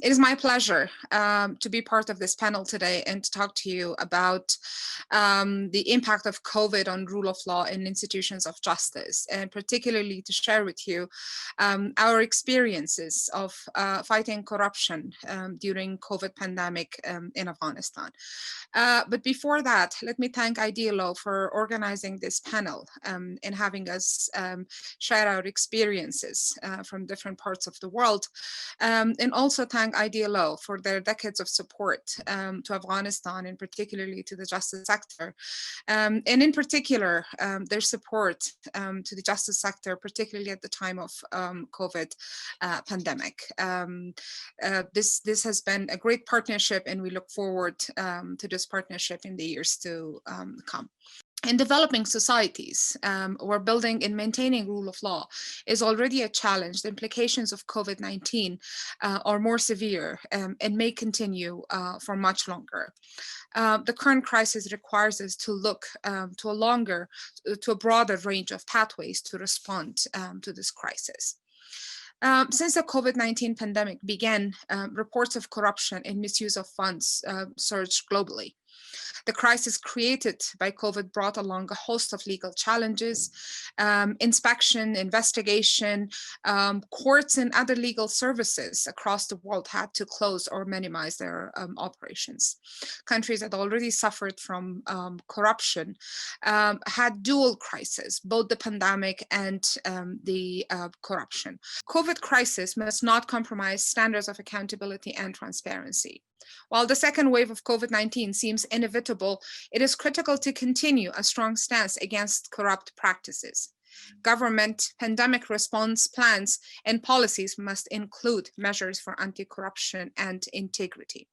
It is my pleasure to be part of this panel today and to talk to you about the impact of COVID on rule of law and institutions of justice, and particularly to share with you our experiences of fighting corruption during COVID pandemic in Afghanistan. But before that, let me thank IDLO for organizing this panel and having us share our experiences from different parts of the world, and also thank IDLO for their decades of support to Afghanistan and particularly to the justice sector, and in particular their support to the justice sector, particularly at the time of COVID pandemic. This has been a great partnership, and we look forward to this partnership in the years to come. In developing societies, where building and maintaining rule of law is already a challenge, the implications of COVID-19 are more severe and may continue for much longer. The current crisis requires us to look to a broader range of pathways to respond to this crisis. Since the COVID-19 pandemic began, reports of corruption and misuse of funds surged globally. The crisis created by COVID brought along a host of legal challenges, inspection, investigation, courts and other legal services across the world had to close or minimize their operations. Countries that already suffered from corruption had dual crises, both the pandemic and the corruption. COVID crisis must not compromise standards of accountability and transparency. While the second wave of COVID-19 seems inevitable, it is critical to continue a strong stance against corrupt practices. Government pandemic response plans and policies must include measures for anti-corruption and integrity.